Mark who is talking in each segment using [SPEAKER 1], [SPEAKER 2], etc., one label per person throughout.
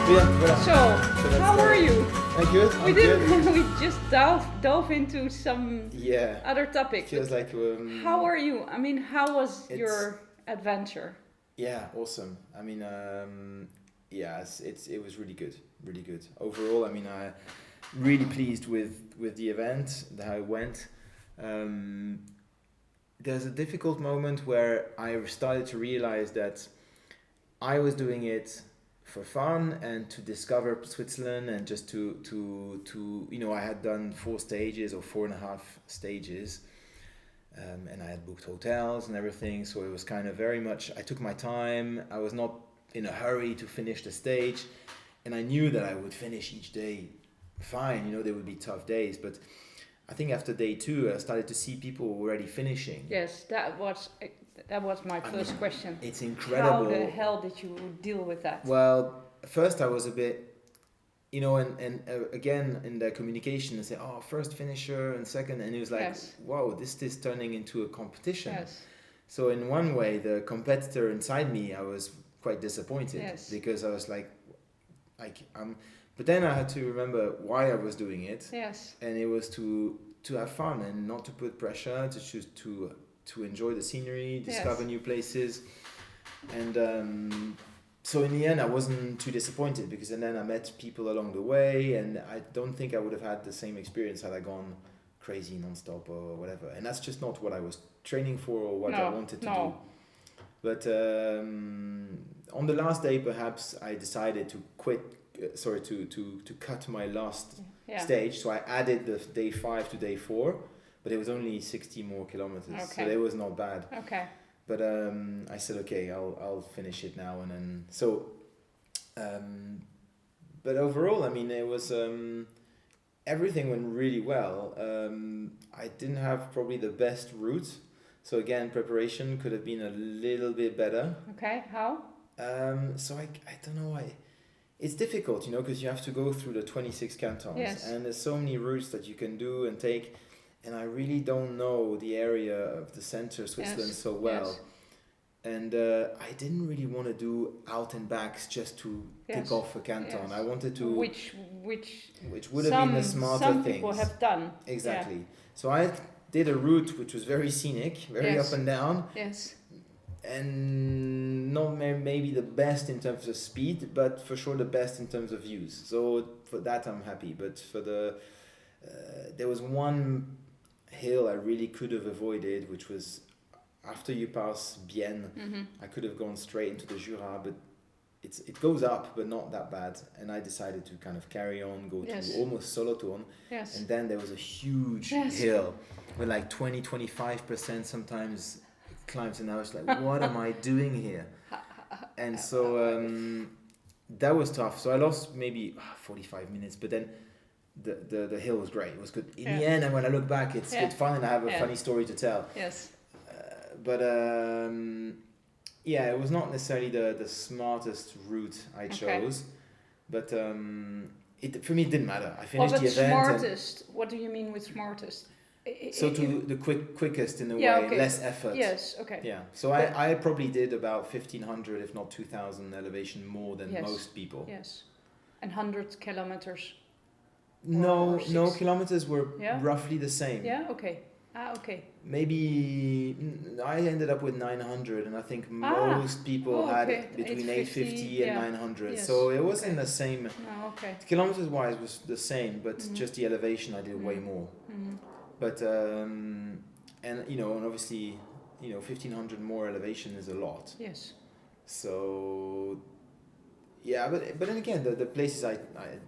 [SPEAKER 1] Yeah, voilà.
[SPEAKER 2] So,
[SPEAKER 1] that's
[SPEAKER 2] how are you?
[SPEAKER 1] I'm good.
[SPEAKER 2] We
[SPEAKER 1] I'm
[SPEAKER 2] didn't.
[SPEAKER 1] good.
[SPEAKER 2] We just dove into some
[SPEAKER 1] Yeah.
[SPEAKER 2] other topic.
[SPEAKER 1] Feels like.
[SPEAKER 2] How are you? I mean, how was
[SPEAKER 1] It's-
[SPEAKER 2] your adventure?
[SPEAKER 1] Yeah, awesome. I mean, yeah, it was really good, really good. Overall, I mean, I really pleased with the event, how it went. There's a difficult moment where I started to realize that I was doing it for fun and to discover Switzerland and just to I had done 4 stages or 4.5 stages, and I had booked hotels and everything, so it was kind of very much, I took my time. I was not in a hurry to finish the stage, and I knew that I would finish each day fine. There would be tough days, but I think after day 2 I started to see people already finishing.
[SPEAKER 2] Yes, that was my first question.
[SPEAKER 1] It's incredible.
[SPEAKER 2] How the hell did you deal with that?
[SPEAKER 1] Well, first I was a bit, and again in the communication they say, oh, first finisher and second, and it was like,
[SPEAKER 2] Yes.
[SPEAKER 1] wow, this is turning into a competition.
[SPEAKER 2] Yes.
[SPEAKER 1] So in one way, the competitor inside me, I was quite disappointed.
[SPEAKER 2] Yes.
[SPEAKER 1] Because I was like but then I had to remember why I was doing it.
[SPEAKER 2] Yes.
[SPEAKER 1] And it was to have fun and not to put pressure, to choose to enjoy the scenery, discover new places. And so in the end I wasn't too disappointed, because then I met people along the way, and I don't think I would have had the same experience had I gone crazy non-stop or whatever. And that's just not what I was training for or what I wanted to do. But on the last day, perhaps I decided to to cut my last stage. So I added the day 5 to day 4, but it was only 60 more kilometers.
[SPEAKER 2] Okay.
[SPEAKER 1] So it was not bad.
[SPEAKER 2] Okay.
[SPEAKER 1] But I said, okay, I'll finish it now. And then, so, but overall, I mean, it was, everything went really well. I didn't have probably the best route. So again, preparation could have been a little bit better.
[SPEAKER 2] Okay, how?
[SPEAKER 1] So I don't know why. It's difficult, because you have to go through the 26 cantons.
[SPEAKER 2] Yes.
[SPEAKER 1] And there's so many routes that you can do and take. And I really don't know the area of the center of Switzerland so well.
[SPEAKER 2] Yes.
[SPEAKER 1] And I didn't really want to do out and backs just to tick off a canton.
[SPEAKER 2] Yes.
[SPEAKER 1] I wanted to...
[SPEAKER 2] Which
[SPEAKER 1] would have been a smarter thing.
[SPEAKER 2] Some people have done.
[SPEAKER 1] Exactly.
[SPEAKER 2] Yeah.
[SPEAKER 1] So I did a route which was very scenic, very up and down.
[SPEAKER 2] Yes.
[SPEAKER 1] And not maybe the best in terms of speed, but for sure the best in terms of views. So for that I'm happy. But for the... there was one hill I really could have avoided, which was after you pass Bienne.
[SPEAKER 2] Mm-hmm.
[SPEAKER 1] I could have gone straight into the Jura, but it goes up, but not that bad. And I decided to kind of carry on, go to almost Solothurn.
[SPEAKER 2] Yes.
[SPEAKER 1] And then there was a huge hill with like 20-25% sometimes climbs, and I was like, what am I doing here? And so that was tough. So I lost maybe 45 minutes, but then the hill was great. It was good. In the end, and when I look back, it's good fun, and I have a funny story to tell.
[SPEAKER 2] Yes.
[SPEAKER 1] But it was not necessarily the smartest route I chose. But for me, it didn't matter. I finished the event.
[SPEAKER 2] Smartest, what do you mean with smartest?
[SPEAKER 1] So to the quickest in a way, less effort.
[SPEAKER 2] Yes, okay.
[SPEAKER 1] Yeah, so I probably did about 1,500, if not 2,000 elevation more than most people.
[SPEAKER 2] Yes, and 100 kilometers.
[SPEAKER 1] No, kilometers were roughly the same.
[SPEAKER 2] Yeah, okay. Okay.
[SPEAKER 1] Maybe I ended up with 900, and I think most people had between 850 and 900. Yes. So it wasn't the same.
[SPEAKER 2] No, okay.
[SPEAKER 1] Kilometers wise was the same, but just the elevation I did way more. Mm-hmm. But and obviously 1,500 more elevation is a lot.
[SPEAKER 2] Yes.
[SPEAKER 1] So but then again, the places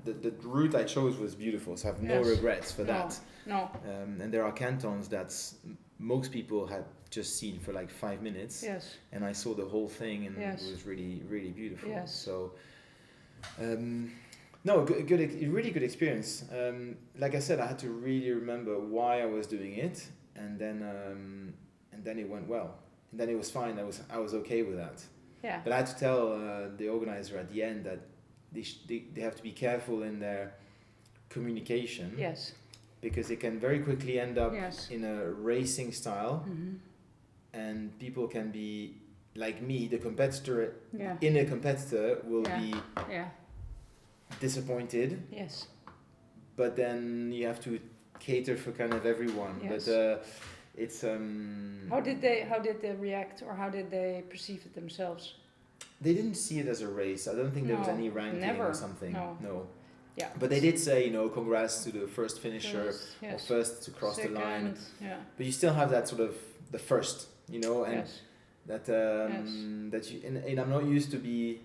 [SPEAKER 1] the route I chose was beautiful, so I have no regrets for that.
[SPEAKER 2] No.
[SPEAKER 1] And there are cantons that most people had just seen for like 5 minutes.
[SPEAKER 2] Yes.
[SPEAKER 1] And I saw the whole thing, and it was really, really beautiful. Yes. So, really good experience. Like I said, I had to really remember why I was doing it, and then it went well, and then it was fine. I was okay with that. Yeah. But I had to tell the organizer at the end that they have to be careful in their communication.
[SPEAKER 2] Yes.
[SPEAKER 1] Because it can very quickly end up in a racing style, and people can be like me, the competitor in a competitor will be disappointed.
[SPEAKER 2] Yes.
[SPEAKER 1] But then you have to cater for kind of everyone.
[SPEAKER 2] Yes.
[SPEAKER 1] But it's
[SPEAKER 2] How did they react, or how did they perceive it themselves?
[SPEAKER 1] they didn't see it as a race. I don't think there was any ranking or something. No.
[SPEAKER 2] Yeah.
[SPEAKER 1] But they did say, congrats to the first finisher or first to cross
[SPEAKER 2] Second,
[SPEAKER 1] the line.
[SPEAKER 2] Yeah.
[SPEAKER 1] But you still have that sort of the first, and that that you and I'm not used to be.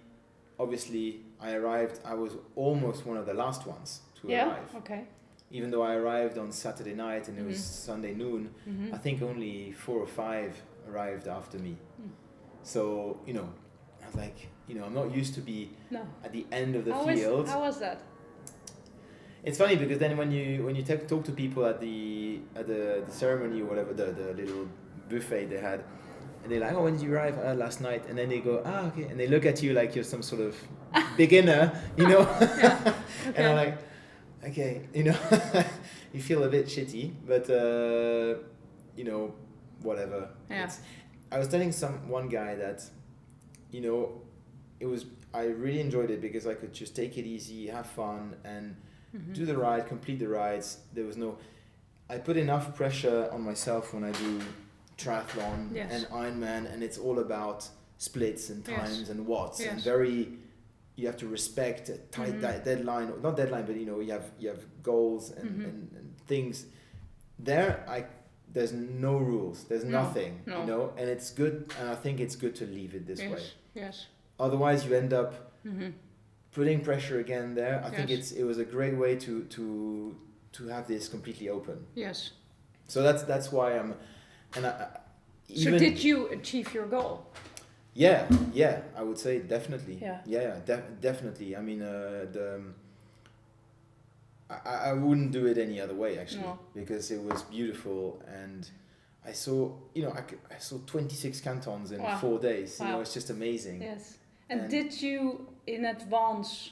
[SPEAKER 1] Obviously, I was almost one of the last ones to arrive.
[SPEAKER 2] Okay.
[SPEAKER 1] Even though I arrived on Saturday night and it was Sunday noon, I think only 4 or 5 arrived after me. So, I was like, I'm not used to be at the end of the field.
[SPEAKER 2] How was that?
[SPEAKER 1] It's funny because then when you talk to people at the ceremony or whatever, the little buffet they had, and they're like, oh, when did you arrive? Last night. And then they go, okay. And they look at you like you're some sort of beginner,
[SPEAKER 2] Okay.
[SPEAKER 1] And I'm like, okay, you feel a bit shitty, but, whatever.
[SPEAKER 2] Yeah.
[SPEAKER 1] I was telling one guy that, I really enjoyed it because I could just take it easy, have fun, and do the ride, complete the rides. I put enough pressure on myself when I do triathlon and Ironman, and it's all about splits and times and watts and you have to respect a tight deadline, not deadline, but you have goals and things. There's no rules, there's nothing, and it's good, and I think it's good to leave it this way.
[SPEAKER 2] Yes.
[SPEAKER 1] Otherwise you end up putting pressure again there. I think it was a great way to have this completely open.
[SPEAKER 2] Yes.
[SPEAKER 1] So that's why
[SPEAKER 2] so did you achieve your goal?
[SPEAKER 1] Yeah, I would say definitely.
[SPEAKER 2] Yeah.
[SPEAKER 1] Definitely. I mean, I wouldn't do it any other way actually, because it was beautiful, and I saw, I saw 26 cantons in 4 days.
[SPEAKER 2] Wow.
[SPEAKER 1] It's just amazing.
[SPEAKER 2] Yes. And did you in advance?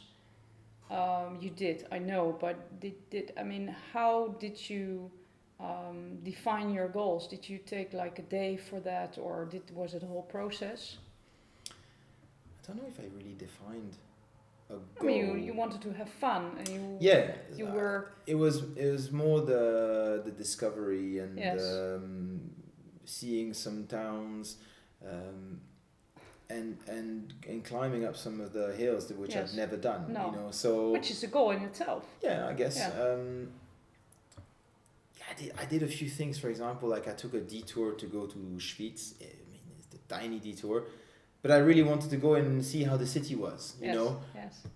[SPEAKER 2] You did, I know, but how did you define your goals? Did you take like a day for that, or was it a whole process?
[SPEAKER 1] I don't know if I really defined a goal.
[SPEAKER 2] I mean, you wanted to have fun, and you were. It
[SPEAKER 1] was more the discovery and seeing some towns, and climbing up some of the hills which I've never done.
[SPEAKER 2] No.
[SPEAKER 1] So
[SPEAKER 2] which is a goal in itself.
[SPEAKER 1] Yeah, I guess.
[SPEAKER 2] Yeah.
[SPEAKER 1] I did a few things. For example, like I took a detour to go to Schwyz. I mean, it's a tiny detour, but I really wanted to go and see how the city was. You know.
[SPEAKER 2] Yes.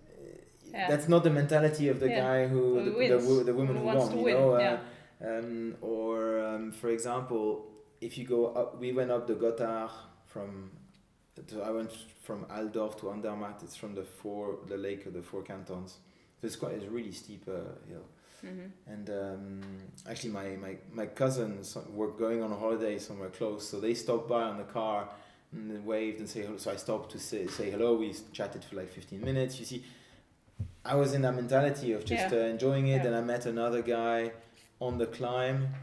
[SPEAKER 1] That's not the mentality of the guy the woman who won. For example, if you go up, we went up the Gotthard I went from Aldorf to Andermatt. It's from the lake of the 4 cantons. So it's a really steep hill. And actually my cousins were going on a holiday somewhere close, so they stopped by on the car and they waved and say hello. So I stopped to say hello. We chatted for like 15 minutes. You see, I was in that mentality of just enjoying it, and I met another guy on the climb,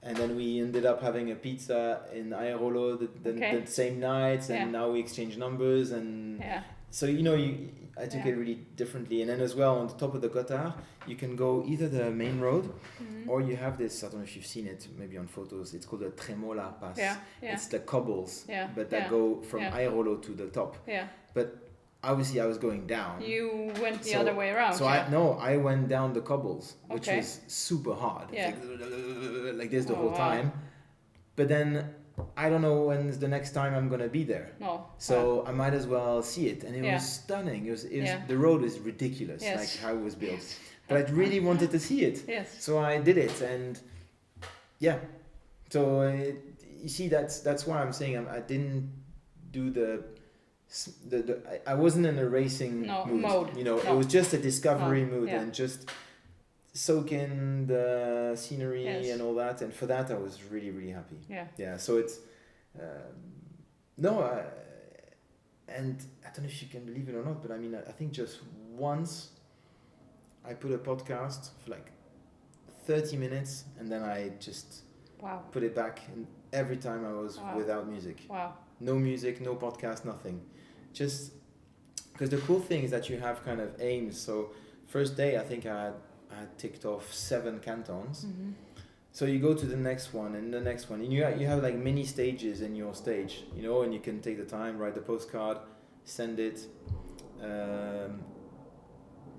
[SPEAKER 1] and then we ended up having a pizza in Airolo the same night, and now we exchange numbers, and so I took it really differently. And then as well, on the top of the Gotthard, you can go either the main road, or you have this, I don't know if you've seen it, maybe on photos, it's called the Tremola Pass. It's the cobbles, but that go from Airolo to the top. But obviously I was going down.
[SPEAKER 2] You went the other way around.
[SPEAKER 1] So I went down the cobbles, which was super hard. Like this the whole time. But then I don't know when's the next time I'm gonna be there. So I might as well see it. And it was stunning. It was the road was ridiculous, like how it was built. But I really wanted to see it. So I did it, and so you see, that's why I'm saying I didn't do I wasn't in a racing mood. It was just a discovery mood, and just soak in the scenery and all that. And for that, I was really, really happy. So it's and I don't know if you can believe it or not, but I mean, I think just once I put a podcast for like 30 minutes, and then I just put it back, and every time I was without music. No music, no podcast, nothing. Just because the cool thing is that you have kind of aims. So First day, I think I had ticked off 7 cantons.
[SPEAKER 2] Mm-hmm.
[SPEAKER 1] So you go to the next one and the next one, and you have like mini stages in your stage, you know, and you can take the time, write the postcard, send it,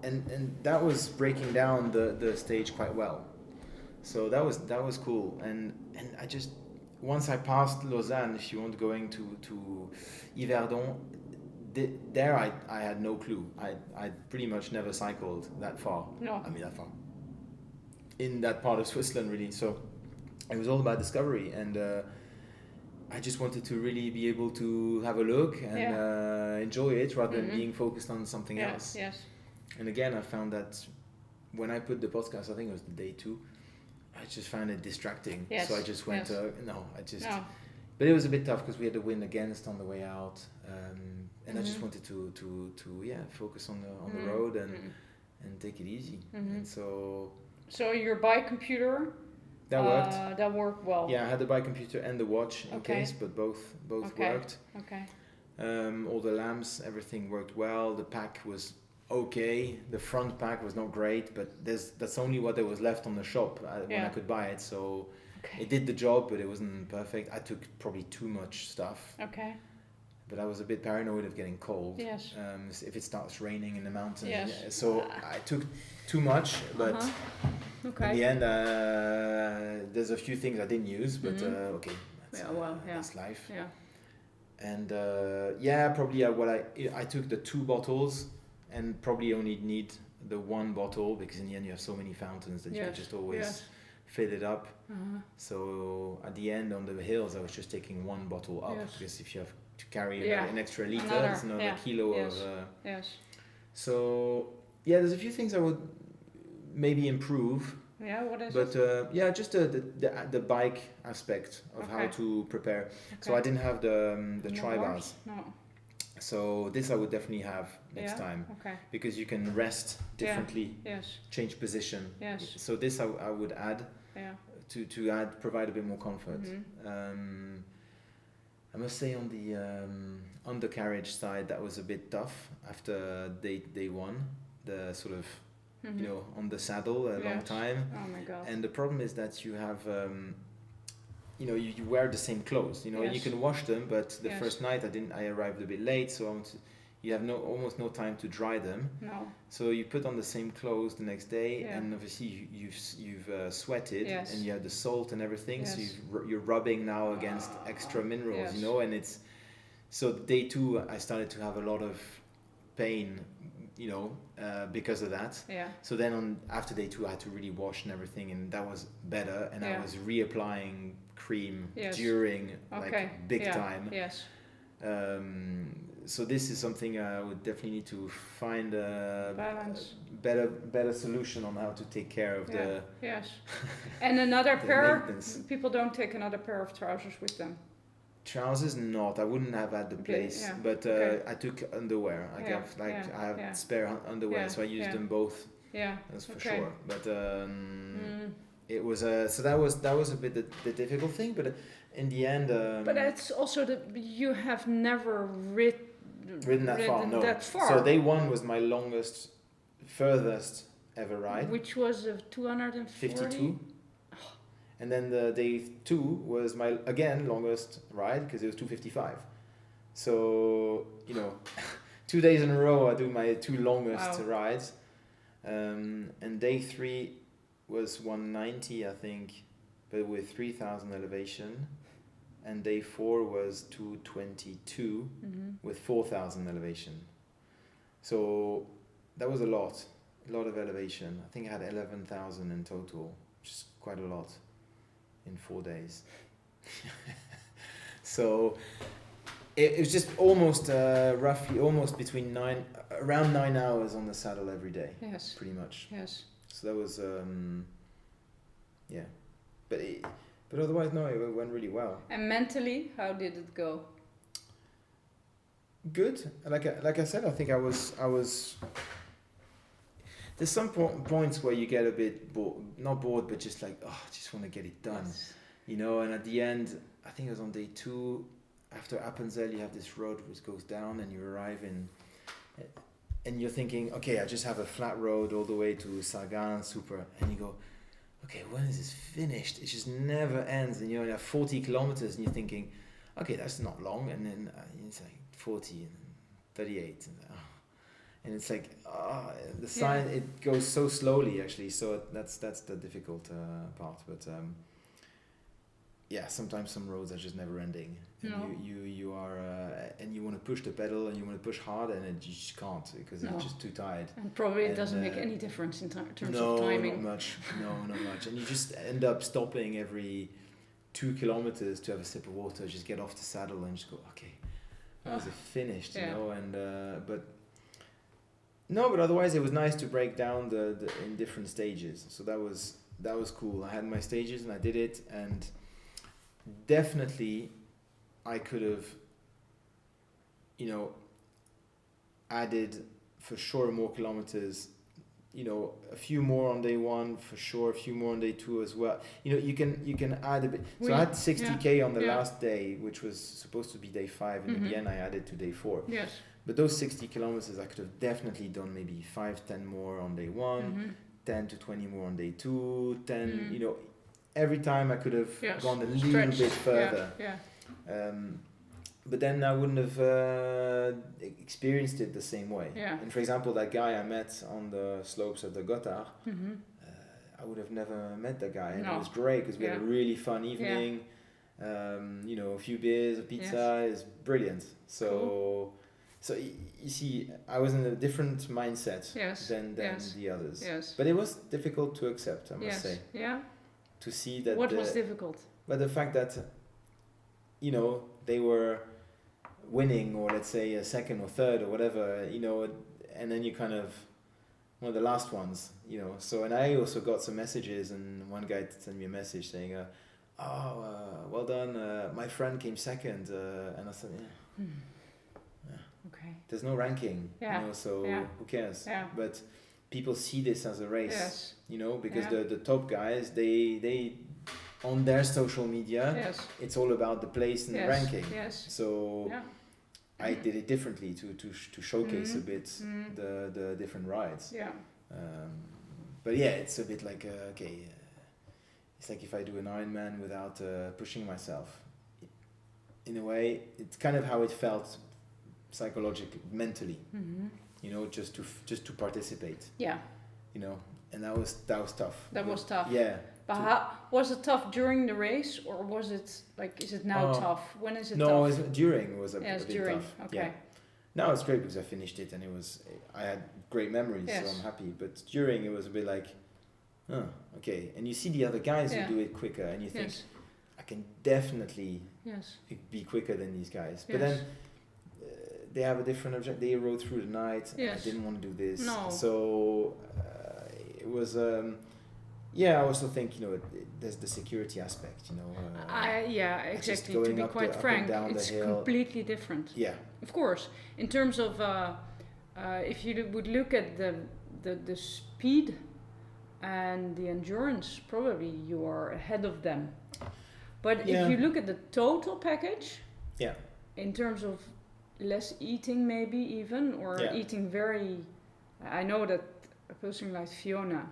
[SPEAKER 1] and that was breaking down the stage quite well. So that was cool, and I just, once I passed Lausanne, if you want, going to Yverdon, there I had no clue. I pretty much never cycled that far.
[SPEAKER 2] No.
[SPEAKER 1] I mean, that far in that part of Switzerland, really. So it was all about discovery, and I just wanted to really be able to have a look and enjoy it rather than being focused on something else.
[SPEAKER 2] Yes.
[SPEAKER 1] And again, I found that when I put the podcast, I think it was the day 2, I just found it distracting.
[SPEAKER 2] Yes.
[SPEAKER 1] So I just went,
[SPEAKER 2] No.
[SPEAKER 1] But it was a bit tough because we had the wind against on the way out, and I just wanted to focus on the road and take it easy. And
[SPEAKER 2] so your bike computer,
[SPEAKER 1] that worked.
[SPEAKER 2] That worked well.
[SPEAKER 1] Yeah, I had the bike computer and the watch in case, but both worked.
[SPEAKER 2] Okay.
[SPEAKER 1] All the lamps, everything worked well. The pack was okay. The front pack was not great, but that's only what there was left on the shop when I could buy it. So it did the job, but it wasn't perfect. I took probably too much stuff.
[SPEAKER 2] Okay.
[SPEAKER 1] But I was a bit paranoid of getting cold.
[SPEAKER 2] Yes.
[SPEAKER 1] If it starts raining in the mountains.
[SPEAKER 2] Yes.
[SPEAKER 1] Yeah, so I took too much, but
[SPEAKER 2] okay.
[SPEAKER 1] in the end, there's a few things I didn't use, but okay. That's life.
[SPEAKER 2] Yeah.
[SPEAKER 1] And probably I took the 2 bottles and probably only need the 1 bottle, because in the end you have so many fountains that you can just always fill it up. So at the end on the hills I was just taking 1 bottle up, because if you have to carry an extra liter, it's another kilo of so there's a few things I would maybe improve.
[SPEAKER 2] Yeah, what is
[SPEAKER 1] but
[SPEAKER 2] it?
[SPEAKER 1] Just the bike aspect of how to prepare. So I didn't have the tri-bars.
[SPEAKER 2] No.
[SPEAKER 1] So this I would definitely have next time, because you can rest differently, change position.
[SPEAKER 2] Yes.
[SPEAKER 1] So this I would add to provide a bit more comfort. I must say on the undercarriage side that was a bit tough after day 1, the sort of on the saddle a long time.
[SPEAKER 2] Oh my God.
[SPEAKER 1] And the problem is that you have you wear the same clothes, you can wash them, but the first night I arrived a bit late, so you have almost no time to dry them.
[SPEAKER 2] No.
[SPEAKER 1] So you put on the same clothes the next day, and obviously you've sweated, and you have the salt and everything, so you're rubbing now against extra minerals, and it's, so day 2 I started to have a lot of pain, because of that. Yeah. So then after day 2 I had to really wash and everything, and that was better, and I was reapplying cream during big time.
[SPEAKER 2] Yes.
[SPEAKER 1] So this is something I would definitely need to find a
[SPEAKER 2] balance,
[SPEAKER 1] better solution on how to take care of the.
[SPEAKER 2] Yes. And another pair. People don't take another pair of trousers with them.
[SPEAKER 1] Trousers, not. I wouldn't have had the place, but I took underwear. I have spare underwear, so I used them both. Yeah, that's for sure. But it was so that was a bit the difficult thing, but in the end.
[SPEAKER 2] But it's also you have never ridden
[SPEAKER 1] that far. No.
[SPEAKER 2] That far.
[SPEAKER 1] So day 1 was my furthest ever ride.
[SPEAKER 2] Which was 240.
[SPEAKER 1] 52. And then the day 2 was my, again, longest ride, because it was 255. So, 2 days in a row I do my 2 longest rides. And day 3 was 190, I think, but with 3,000 elevation. And day 4 was 222 with 4,000 elevation. So that was a lot of elevation. I think I had 11,000 in total, which is quite a lot in 4 days. So it was just almost roughly between around 9 hours on the saddle every day.
[SPEAKER 2] Yes.
[SPEAKER 1] Pretty much.
[SPEAKER 2] Yes.
[SPEAKER 1] So that was but otherwise no, it went really well.
[SPEAKER 2] And mentally, how did it go?
[SPEAKER 1] Good. Like I said, I think I was. There's some points where you get a bit bored, not bored, but just like, I just want to get it done, And at the end, I think it was on day 2, after Appenzell, you have this road which goes down, and you arrive in and you're thinking, okay, I just have a flat road all the way to Sagan, super, and you go, okay, when is this finished? It just never ends, and you only have 40 kilometers, and you're thinking, okay, that's not long, and then it's like 40 and 38, and it's like the sign, it goes so slowly actually, so that's the difficult part, but yeah, sometimes some roads are just never ending, and you are and you want to push the pedal and you want to push hard, and you just can't because you're just too tired,
[SPEAKER 2] and probably it doesn't make any difference in terms of timing.
[SPEAKER 1] Not much, and you just end up stopping every 2 kilometers to have a sip of water, just get off the saddle and just go, okay, is it finished, you know, and but otherwise it was nice to break down the in different stages, so that was cool. I had my stages and I did it, and definitely I could have, you know, added for sure more kilometers, you know, a few more on day one for sure, a few more on day two as well. You know, you can add a bit. So I had 60k on the last day, which was supposed to be day 5, and in the end I added to day 4.
[SPEAKER 2] Yes.
[SPEAKER 1] But those 60 kilometers I could have definitely done maybe 5-10 more on day 1, 10 to 20 more on day 2, 10, you know, every time I could have gone a little bit further. But then I wouldn't have experienced it the same way. Yeah. And for example, that guy I met on the slopes of the Gotthard, I would have never met that guy. And it was great because we had a really fun evening. You know, a few beers, a pizza, is brilliant. So, so you see, I was in a different mindset than the others. Yes. But it was difficult to accept, I must say. Yeah. To see that.
[SPEAKER 2] What was difficult?
[SPEAKER 1] But the fact that, you know, they were winning, or let's say a second or third or whatever, you know, and then you kind of one of the last ones, you know. So, and I also got some messages, and one guy sent me a message saying, well done, my friend came second, and I said, okay, there's no ranking, you know, so who cares? But people see this as a race, you know, because the top guys, they on their social media, it's all about the place and the ranking. So I did it differently to showcase a bit the different rides. But yeah, it's a bit like it's like if I do an Ironman without pushing myself. In a way, it's kind of how it felt psychologically, mentally. You know, just to participate. Yeah. You know, and that was tough.
[SPEAKER 2] That was tough.
[SPEAKER 1] Yeah.
[SPEAKER 2] But how was it tough during the race, or was it like, is it now tough? When is it tough? No,
[SPEAKER 1] during it was a bit
[SPEAKER 2] during.
[SPEAKER 1] Tough.
[SPEAKER 2] Okay.
[SPEAKER 1] Yeah. Now it's great because I finished it and I had great memories, so I'm happy. But during it was a bit like, okay. And you see the other guys who do it quicker, and you think, I can definitely be quicker than these guys. But then they have a different objective. They rode through the night. I didn't want to do this. No. So it was. I also think, you know, there's the security aspect, you know.
[SPEAKER 2] Exactly. To be quite frank, it's completely different. Yeah. Of course, in terms of if you would look at the speed and the endurance, probably you are ahead of them. But if you look at the total package, in terms of less eating, maybe even, or eating very, I know that a person like Fiona,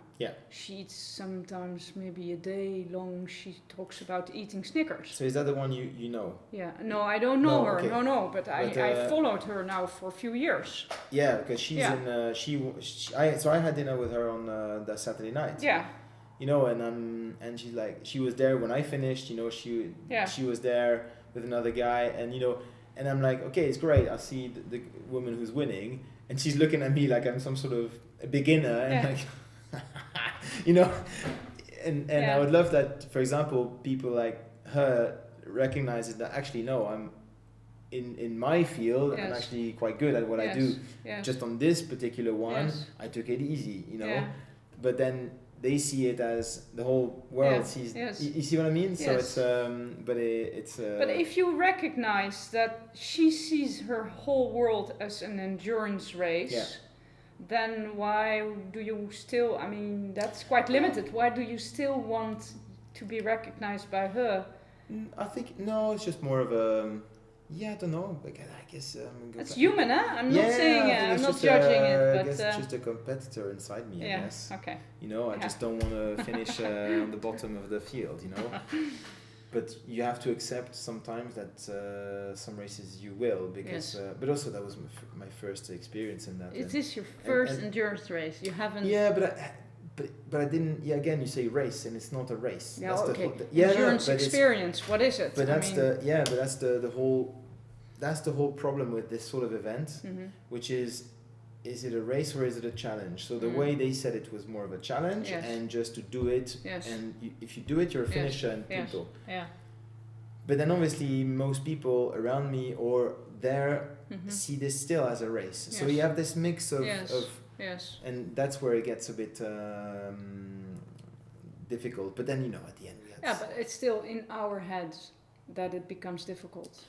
[SPEAKER 2] she eats sometimes maybe a day long. She talks about eating Snickers. So
[SPEAKER 1] is that the one you know?
[SPEAKER 2] Yeah, no, I don't know her. Okay. No, but I followed her now for a few years.
[SPEAKER 1] Yeah, because she's in. So I had dinner with her on that Saturday night. Yeah. You know, and she's like, she was there when I finished. You know, she was there with another guy, and you know, and I'm like, okay, it's great. I see the woman who's winning, and she's looking at me like I'm some sort of a beginner, and like, you know, and I would love that, for example, people like her recognize that actually, no, I'm in my field, I'm actually quite good at what I do. Just on this particular one, I took it easy, you know, but then they see it as the whole world sees. You see what I mean? So it's but
[SPEAKER 2] if you recognize that she sees her whole world as an endurance race, then why do you still, I mean, that's quite limited. Why do you still want to be recognized by her?
[SPEAKER 1] I think, no, it's just more of a, Yeah, I don't know. Like, I guess
[SPEAKER 2] it's human, huh? I'm not saying
[SPEAKER 1] I think
[SPEAKER 2] I'm
[SPEAKER 1] it's
[SPEAKER 2] not
[SPEAKER 1] just
[SPEAKER 2] judging it,
[SPEAKER 1] I
[SPEAKER 2] but
[SPEAKER 1] guess it's just a competitor inside me.
[SPEAKER 2] yeah,
[SPEAKER 1] I guess.
[SPEAKER 2] okay.
[SPEAKER 1] You know, I just don't want to finish on the bottom of the field. You know. But you have to accept sometimes that some races you will, because but also that was my first experience in that.
[SPEAKER 2] It is your first endurance race. You haven't.
[SPEAKER 1] Yeah, but I didn't. Yeah, again, you say race, and it's not a race.
[SPEAKER 2] Yeah,
[SPEAKER 1] that's
[SPEAKER 2] okay.
[SPEAKER 1] Yeah,
[SPEAKER 2] endurance experience. What is it?
[SPEAKER 1] But that's but that's the whole problem with this sort of event, which is it a race or is it a challenge? So the way they said it was more of a challenge, and just to do it, and if you do it, you're a finisher and punto.
[SPEAKER 2] Yeah.
[SPEAKER 1] But then obviously most people around me or there see this still as a race. So you have this mix of and that's where it gets a bit difficult. But then, you know, at the end we have...
[SPEAKER 2] Yeah, but it's still in our heads that it becomes difficult.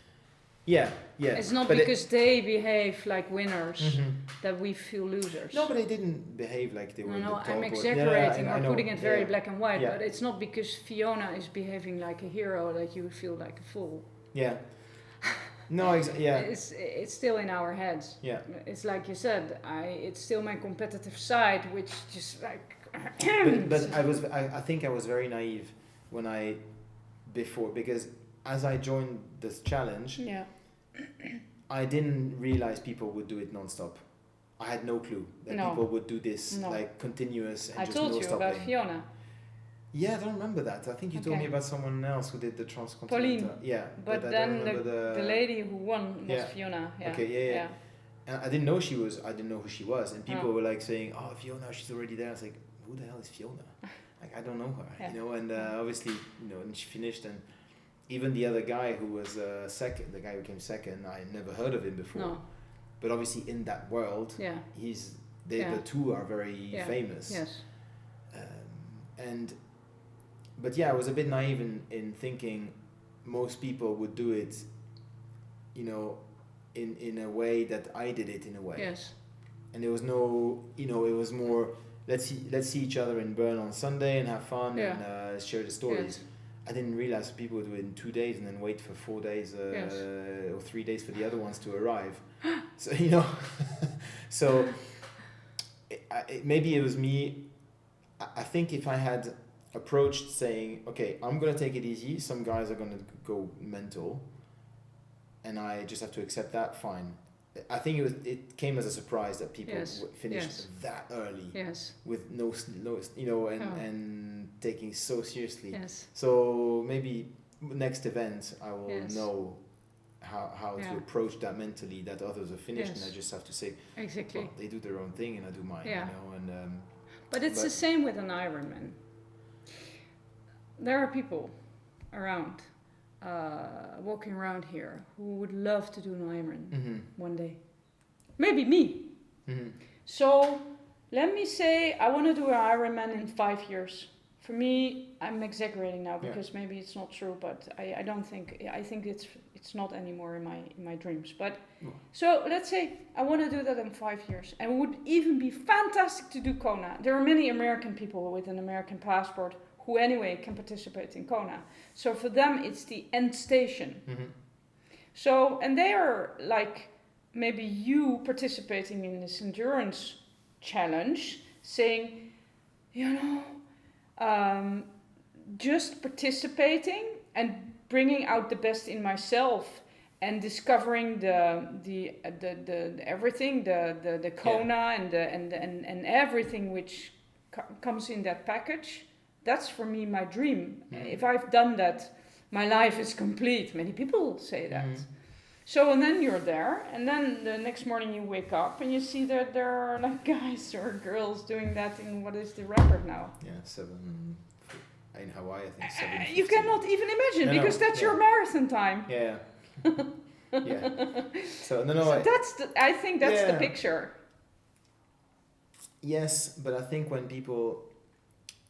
[SPEAKER 1] Yeah.
[SPEAKER 2] It's not because they behave like winners that we feel losers.
[SPEAKER 1] No, but they didn't behave like they were.
[SPEAKER 2] No, I'm exaggerating or putting it very black and white. But it's not because Fiona is behaving like a hero that you feel like a fool.
[SPEAKER 1] Yeah. No,
[SPEAKER 2] It's still in our heads.
[SPEAKER 1] Yeah.
[SPEAKER 2] It's like you said. It's still my competitive side, which just like.
[SPEAKER 1] but I think I was very naive because as I joined this challenge, I didn't realize people would do it non-stop. I had no clue that people would do this like continuous and just no stopping. I told you
[SPEAKER 2] about Fiona.
[SPEAKER 1] Yeah, I don't remember that. I think you told me about someone else who did the transcontinental.
[SPEAKER 2] Pauline.
[SPEAKER 1] Yeah.
[SPEAKER 2] But then the lady who won was Fiona. Yeah.
[SPEAKER 1] Okay, yeah. And I didn't know I didn't know who she was. And people were like saying, "Oh, Fiona, she's already there." I was like, "Who the hell is Fiona?" Like, I don't know her. Yeah. You know, and obviously, you know, and she finished, and even the other guy who was second, the guy who came second, I never heard of him before. No. But obviously in that world, the two are very famous. Yes. But I was a bit naive in thinking most people would do it, you know, in a way that I did it in a way.
[SPEAKER 2] Yes.
[SPEAKER 1] And there was no, you know, it was more, let's see each other in Bern on Sunday and have fun and share the stories. Yes. I didn't realize people would do it in 2 days and then wait for 4 days or 3 days for the other ones to arrive. So, you know, so maybe it was me. I think if I had approached saying, okay, I'm going to take it easy, some guys are going to go mental, and I just have to accept that, fine. I think it came as a surprise that people finished that early with no, you know, and taking so seriously. Yes. So maybe next event I will know how to approach that mentally, that others are finished, and I just have to say, well, they do their own thing and I do mine, you know. And
[SPEAKER 2] but it's the same with an Ironman. There are people around. Walking around here who would love to do an Ironman one day. Maybe me. So let me say I want to do an Ironman in 5 years. For me, I'm exaggerating now because maybe it's not true, but I don't think, I think it's not anymore in my dreams. But so let's say I want to do that in 5 years, and it would even be fantastic to do Kona. There are many American people with an American passport who anyway can participate in Kona. So for them, it's the end station. So, and they are like, maybe you participating in this endurance challenge, saying, you know, just participating and bringing out the best in myself and discovering the everything, the Kona and everything which comes in that package. That's for me my dream. If I've done that, my life is complete. Many people say that. So, and then you're there, and then the next morning you wake up and you see that there are like guys or girls doing that in, what is the record now?
[SPEAKER 1] Yeah, 7, in Hawaii, I think 7.
[SPEAKER 2] You cannot even imagine, because that's your marathon time.
[SPEAKER 1] Yeah. So,
[SPEAKER 2] so I think that's the picture.
[SPEAKER 1] Yes, but I think when people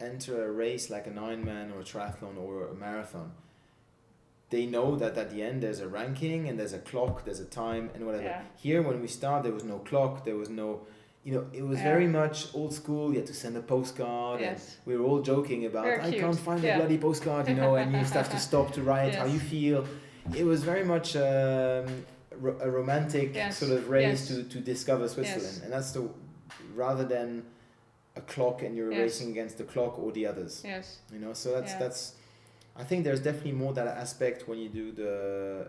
[SPEAKER 1] enter a race like an Ironman or a triathlon or a marathon, they know that at the end there's a ranking and there's a clock, there's a time and whatever. Yeah. Here when we start, there was no clock, there was no, you know, it was very much old school. You had to send a postcard, and we were all joking about, I can't find the bloody postcard, you know, and you just have to stop to write how you feel. it was very much a romantic sort of race to discover Switzerland, and that's rather than a clock and you're racing against the clock or the others.
[SPEAKER 2] Yes.
[SPEAKER 1] You know, so that's. I think there's definitely more that aspect when they do the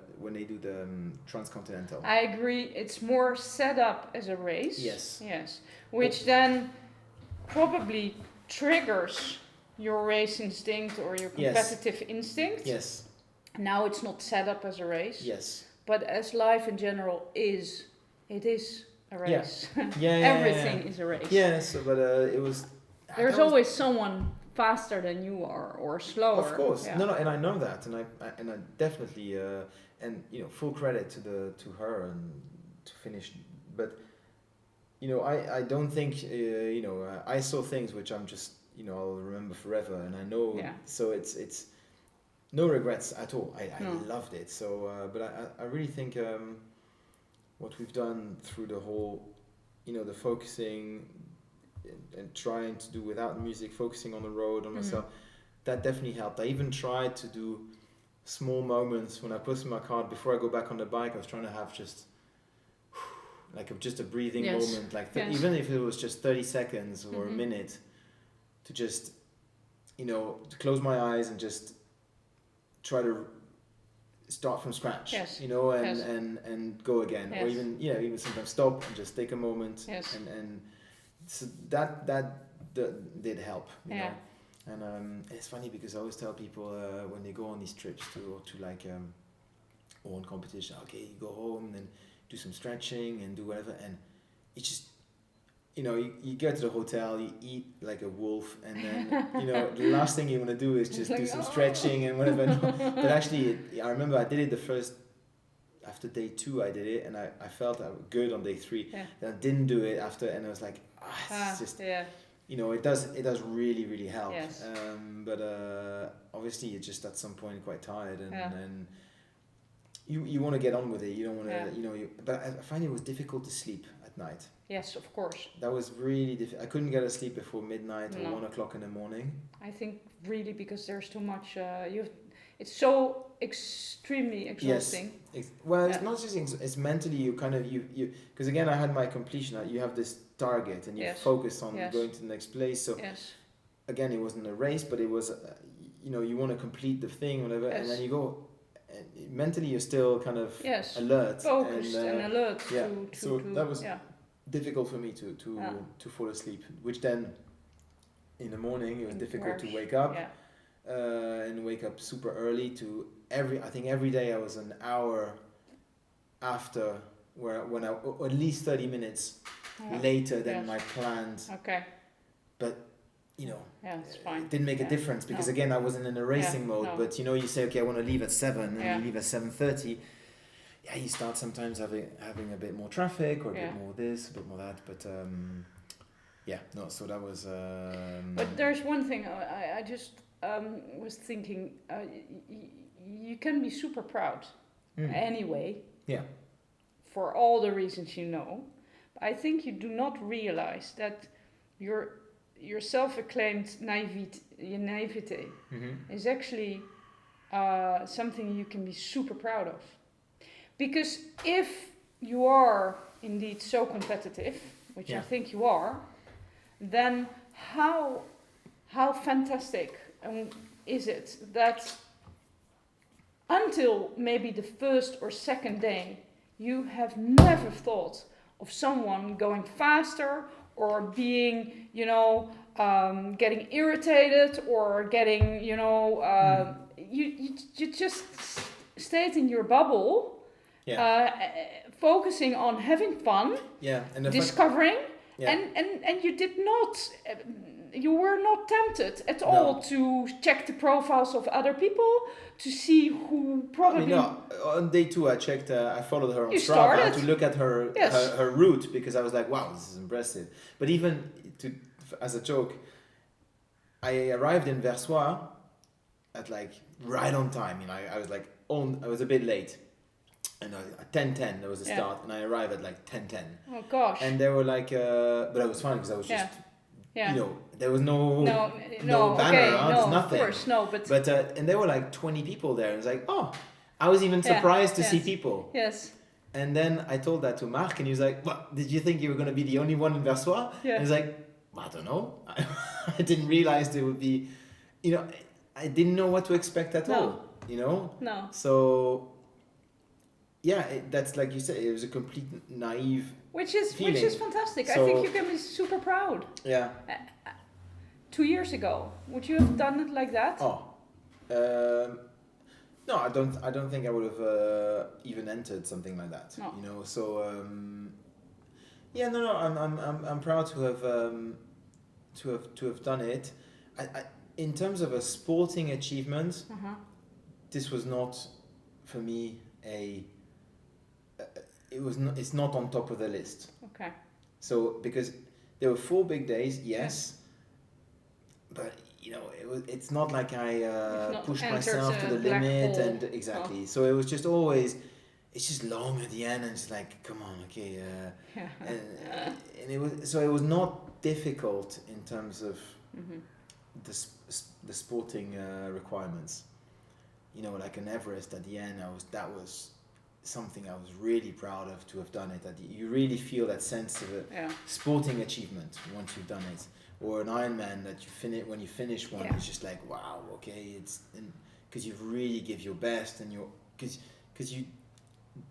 [SPEAKER 1] transcontinental.
[SPEAKER 2] I agree. It's more set up as a race.
[SPEAKER 1] Yes.
[SPEAKER 2] Yes. Which then probably triggers your race instinct or your competitive instinct.
[SPEAKER 1] Yes.
[SPEAKER 2] Now it's not set up as a race.
[SPEAKER 1] Yes.
[SPEAKER 2] But as life in general is, it is a race.
[SPEAKER 1] Yeah.
[SPEAKER 2] Everything is a race.
[SPEAKER 1] Yes, but it was.
[SPEAKER 2] There's always someone faster than you are or slower.
[SPEAKER 1] Of course, no, and I know that, and I definitely and full credit to her and to finish, but I don't think I saw things which I'm just I'll remember forever, and I know so it's no regrets at all. I loved it so, but I really think what we've done through the whole the focusing. And trying to do without music, focusing on the road, on myself, that definitely helped. I even tried to do small moments when I posted my card before I go back on the bike. I was trying to have just a breathing moment, even if it was just 30 seconds or a minute, to just to close my eyes and just try to start from scratch, and go again, or even sometimes stop and just take a moment, and so that did help, you know. And it's funny because I always tell people when they go on these trips to or on competition, okay, you go home and then do some stretching and do whatever, and it's just you get to the hotel, you eat like a wolf, and then the last thing you want to do is just do some stretching and whatever. But actually, I remember I did it the first. After day 2 I did it, and I felt good on day 3. Then I didn't do it after, and I was like, it's just it does really, really help. But obviously you're just at some point quite tired, and you want to get on with it. You don't want to but I find it was difficult to sleep at night.
[SPEAKER 2] Yes, of course.
[SPEAKER 1] That was really difficult. I couldn't get to sleep before midnight or 1 o'clock in the morning.
[SPEAKER 2] I think really because there's too much it's so extremely exhausting.
[SPEAKER 1] Yes. It's not just it's mentally you kind of you because again I had my completion. You have this target and you focus on going to the next place. So again, it wasn't a race, but it was you want to complete the thing, whatever, and then you go. And mentally, you're still kind of alert,
[SPEAKER 2] focused and alert.
[SPEAKER 1] So that was difficult for me to fall asleep. Which then, in the morning, it was difficult to wake up. And wake up super early I think every day I was an hour after when I at least 30 minutes later than my plans.
[SPEAKER 2] Okay.
[SPEAKER 1] But
[SPEAKER 2] it's fine.
[SPEAKER 1] It didn't make a difference because again I wasn't in a racing mode. But you say okay, I want to leave at 7 and you leave at 7:30. Yeah, you start sometimes having a bit more traffic or a bit more this, a bit more that. But so that was.
[SPEAKER 2] But there's one thing I just. Was thinking you can be super proud anyway for all the reasons but I think you do not realize that your self-acclaimed naivete is actually something you can be super proud of, because if you are indeed so competitive, which I think you are, then how fantastic is it that until maybe the first or second day you have never thought of someone going faster or being getting irritated or getting you just stayed in your bubble, focusing on having fun,
[SPEAKER 1] and
[SPEAKER 2] discovering, and you did not. You were not tempted at all to check the profiles of other people to see who probably.
[SPEAKER 1] On day 2 I checked. I followed her on Strava to look at her route because I was like, wow, this is impressive. But even as a joke, I arrived in Versoix at right on time. I was I was a bit late. And at 10:10 there was a start, and I arrived at 10:10.
[SPEAKER 2] Oh gosh!
[SPEAKER 1] And they were but it was fun because I was just, there was no banner, there's nothing.
[SPEAKER 2] Of course, no, but
[SPEAKER 1] and there were 20 people there. And it was I was even surprised to
[SPEAKER 2] yes.
[SPEAKER 1] see people.
[SPEAKER 2] Yes.
[SPEAKER 1] And then I told that to Mark, and he was like, "What? Did you think you were going to be the only one in Versoix?"
[SPEAKER 2] Yeah.
[SPEAKER 1] And I was like, "I don't know. I didn't realize there would be, I didn't know what to expect at all.
[SPEAKER 2] No.
[SPEAKER 1] So, yeah, that's like you said. It was a complete naive.
[SPEAKER 2] Which is fantastic.
[SPEAKER 1] So,
[SPEAKER 2] I think you can be super proud.
[SPEAKER 1] Yeah.
[SPEAKER 2] 2 years ago, would you have done it like that?
[SPEAKER 1] No, I don't think I would have even entered something like that.
[SPEAKER 2] No.
[SPEAKER 1] So no. I'm proud to have done it. I in terms of a sporting achievement, this was not for me it's not on top of the list.
[SPEAKER 2] Okay.
[SPEAKER 1] So because there were 4 big days, yes, but it's not like I pushed myself to the limit and exactly. Oh. So it was just always, it's just long at the end and it's like, come on, okay. And it was not difficult in terms of the sporting requirements. Like an Everest at the end, that was something I was really proud of to have done it. You really feel that sense of a sporting achievement once you've done it. Or an Ironman that when you finish one, it's just like, wow, okay, because you've really give your best and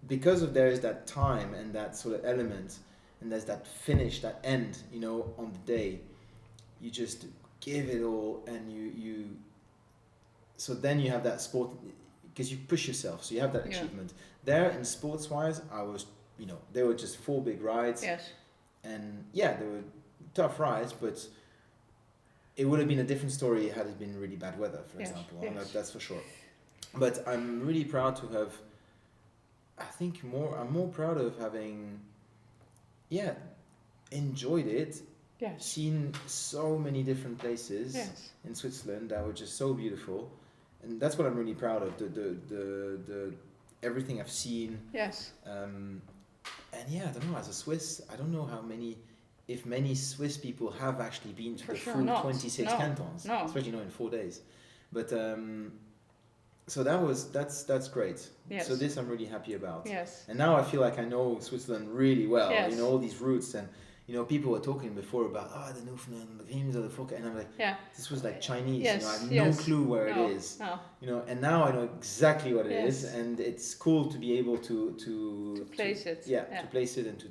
[SPEAKER 1] because there's that time and that sort of element and there's that finish, that end, on the day, you just give it all and so then you have that sport because you push yourself, so you have that achievement. There in sports wise, I was, there were just 4 big rides.
[SPEAKER 2] Yes.
[SPEAKER 1] And they were tough rides, but it would have been a different story had it been really bad weather, for example. Yes. That's for sure. But I'm really proud to have. I'm more proud of having, enjoyed it.
[SPEAKER 2] Yes.
[SPEAKER 1] Seen so many different places in Switzerland that were just so beautiful, and that's what I'm really proud of. The everything I've seen.
[SPEAKER 2] Yes.
[SPEAKER 1] And I don't know. As a Swiss, I don't know if many Swiss people have actually been to full 26 cantons, especially in 4 days. But so that's great.
[SPEAKER 2] Yes.
[SPEAKER 1] So this I'm really happy about.
[SPEAKER 2] Yes.
[SPEAKER 1] And now I feel like I know Switzerland really well.
[SPEAKER 2] Yes.
[SPEAKER 1] All these routes and people were talking before about the Newfoundland, the Grims, or the Fouquet, and I'm like, this was like Chinese.
[SPEAKER 2] Yes.
[SPEAKER 1] I have no clue where it is.
[SPEAKER 2] No.
[SPEAKER 1] And now I know exactly what it is, and it's cool to be able to
[SPEAKER 2] place it.
[SPEAKER 1] To place it and to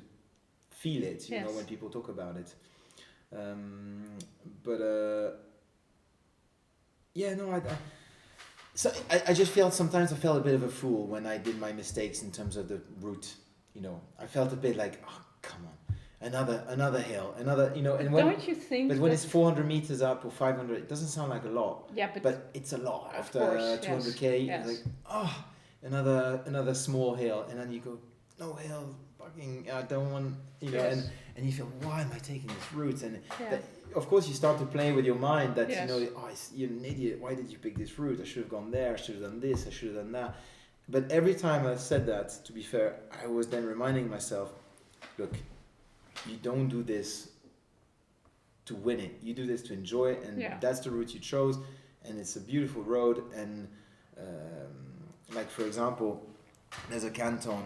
[SPEAKER 1] feel it. When people talk about it. So I just sometimes I felt a bit of a fool when I did my mistakes in terms of the route. I felt a bit like, oh, come on. Another hill, and when
[SPEAKER 2] don't you think?
[SPEAKER 1] But when it's 400 meters up or 500, it doesn't sound like a lot.
[SPEAKER 2] Yeah,
[SPEAKER 1] but it's a lot after 200k.
[SPEAKER 2] Yes.
[SPEAKER 1] Like, another small hill, and then you go, no hill, fucking, I don't want, and you feel, why am I taking this route? And of course you start to play with your mind that you're an idiot. Why did you pick this route? I should have gone there. I should have done this. I should have done that. But every time I said that, to be fair, I was then reminding myself, look. You don't do this to win it. You do this to enjoy it, and that's the route you chose, and it's a beautiful road. And like for example, there's a canton,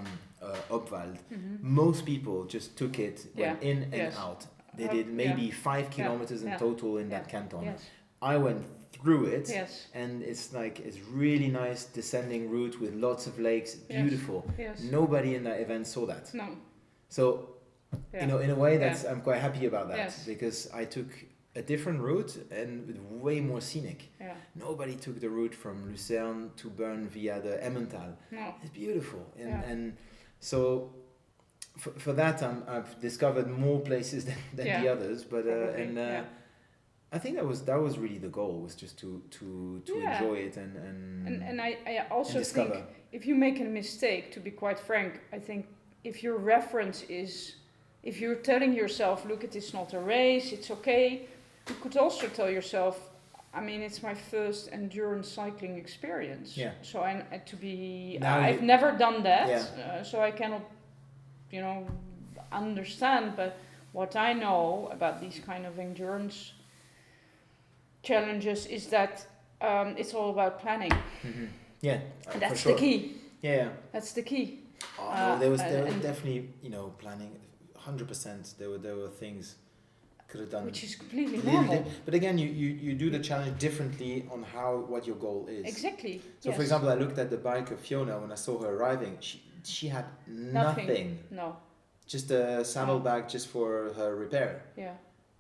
[SPEAKER 1] Obwald. Most people just took it, went in and out. They did maybe 5 kilometers in total in that canton. Yes. I went through it, and it's really nice descending route with lots of lakes, beautiful. Yes. Nobody in that event saw that. No. So. In a way I'm quite happy about that because I took a different route and way more scenic. Yeah. Nobody took the route from Lucerne to Bern via the Emmental. No. It's beautiful, and so for that I've discovered more places than the others. But I think that was really the goal, was just to enjoy it
[SPEAKER 2] and I also think if you make a mistake, to be quite frank, I think if your reference is. If you're telling yourself, look, it's not a race, it's okay, you could also tell yourself, it's my first endurance cycling experience. Yeah. So I've never done that, so I cannot, understand. But what I know about these kind of endurance challenges is that it's all about planning.
[SPEAKER 1] Mm-hmm. Yeah,
[SPEAKER 2] and that's the key.
[SPEAKER 1] Yeah.
[SPEAKER 2] That's the key.
[SPEAKER 1] Oh no, there was definitely, you know, planning. 100%. There were things could have done.
[SPEAKER 2] Which is completely normal.
[SPEAKER 1] But again, you do the challenge differently on what your goal is.
[SPEAKER 2] Exactly.
[SPEAKER 1] So for example, I looked at the bike of Fiona when I saw her arriving. She had nothing.
[SPEAKER 2] No.
[SPEAKER 1] Just a saddlebag just for her repair.
[SPEAKER 2] Yeah.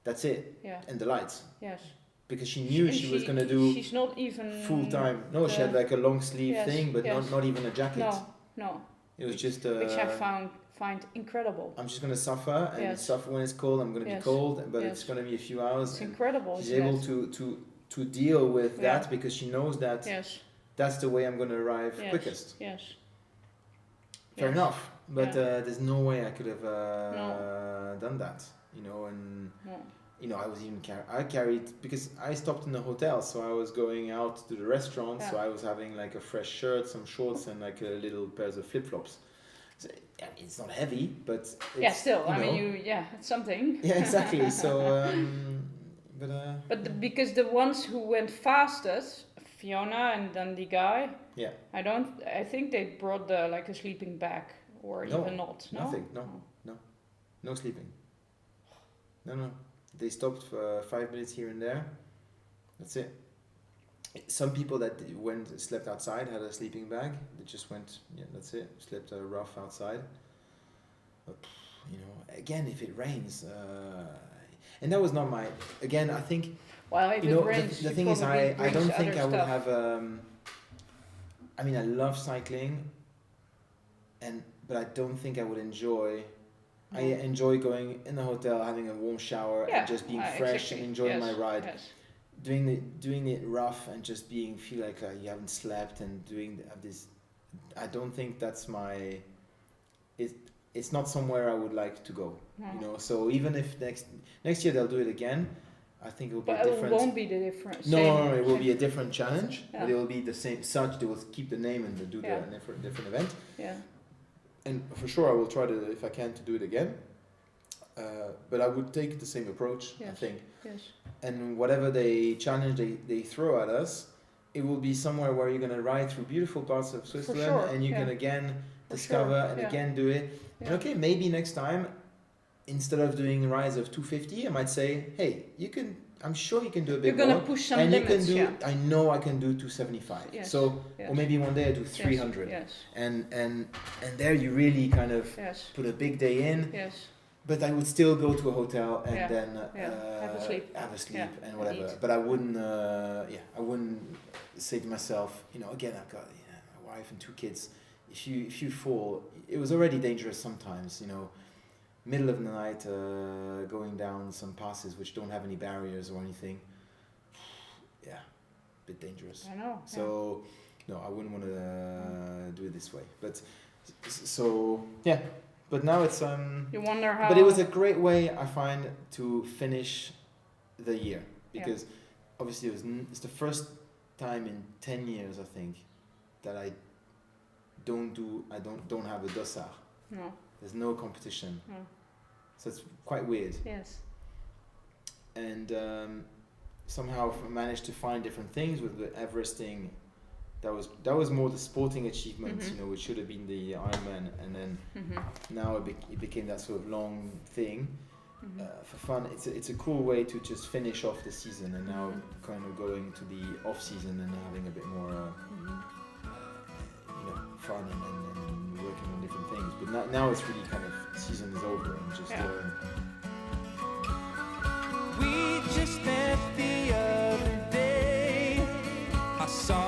[SPEAKER 1] That's it.
[SPEAKER 2] Yeah.
[SPEAKER 1] And the lights.
[SPEAKER 2] Yes.
[SPEAKER 1] Because she knew she was going to do.
[SPEAKER 2] She's not even
[SPEAKER 1] full time. No, she had like a long sleeve thing, but not even a jacket.
[SPEAKER 2] No.
[SPEAKER 1] It was just.
[SPEAKER 2] Which I find incredible.
[SPEAKER 1] I'm just going to suffer, and suffer when it's cold. I'm going to be cold, but it's going to be a few hours.
[SPEAKER 2] It's incredible.
[SPEAKER 1] She's able to deal with that because she knows that that's the way I'm going to arrive quickest.
[SPEAKER 2] Yes.
[SPEAKER 1] Fair enough, but there's no way I could have done that, you know, and you know, I was even I carried, because I stopped in the hotel, so I was going out to the restaurant, so I was having like a fresh shirt, some shorts, and like a little pairs of flip-flops. So, I mean, it's not heavy, but it's,
[SPEAKER 2] still, I mean, it's something.
[SPEAKER 1] Yeah, exactly. So,
[SPEAKER 2] but because the ones who went fastest, Fiona and then the guy.
[SPEAKER 1] Yeah.
[SPEAKER 2] I think they brought like a sleeping bag or even not. No.
[SPEAKER 1] Nothing. No sleeping. No. They stopped for 5 minutes here and there. That's it. Some people that slept outside had a sleeping bag. They just went, that's it. Slept rough outside. But, you know, again, if it rains, and that was not my. Again, I think.
[SPEAKER 2] Well, if it rains,
[SPEAKER 1] the thing is, I don't think I would have. I mean, I love cycling, but I don't think I would enjoy. I enjoy going in the hotel, having a warm shower, and just being fresh and enjoying my ride. Yes. Doing it rough and just feel like you haven't slept and doing this. I don't think that's my. It's not somewhere I would like to go. No. You know, so even if next year they'll do it again, I think it will be different. But it won't
[SPEAKER 2] be the different.
[SPEAKER 1] No, it will be a different challenge. Yeah. But it will be the same. They will keep the name and do the different event. Yeah. And for sure, I will try to, if I can, to do it again. But I would take the same approach, I think. Yes. And whatever challenge they throw at us, it will be somewhere where you're going to ride through beautiful parts of Switzerland, and you can again discover and again do it. Yeah. And okay, maybe next time, instead of doing rides of 250, I might say, hey, I'm sure you can do a bit more.
[SPEAKER 2] You're going to push some limits,
[SPEAKER 1] I know I can do 275. Yes. So, or maybe one day I do 300. Yes. And there you really kind of put a big day in. Yes. But I would still go to a hotel and then have a sleep and whatever. But I wouldn't say to myself, you know, again, I've got a wife and 2 kids. If you fall, it was already dangerous sometimes, you know. Middle of the night, going down some passes which don't have any barriers or anything. Yeah, a bit dangerous. I know. So, no, I wouldn't want to do it this way. But so yeah. But now it's You wonder how. But it was a great way, I find, to finish the year, because obviously it's the first time in 10 years, I think, that I don't have a dossard. No. There's no competition. No. So it's quite weird. Yes. And somehow I managed to find different things with the Everesting. That was more the sporting achievement, you know, which should have been the Ironman, and then now it became that sort of long thing for fun. It's a cool way to just finish off the season, and now kind of going to the off season and having a bit more, you know, fun and working on different things. But now it's really kind of season is over and just. We just met the other day. I saw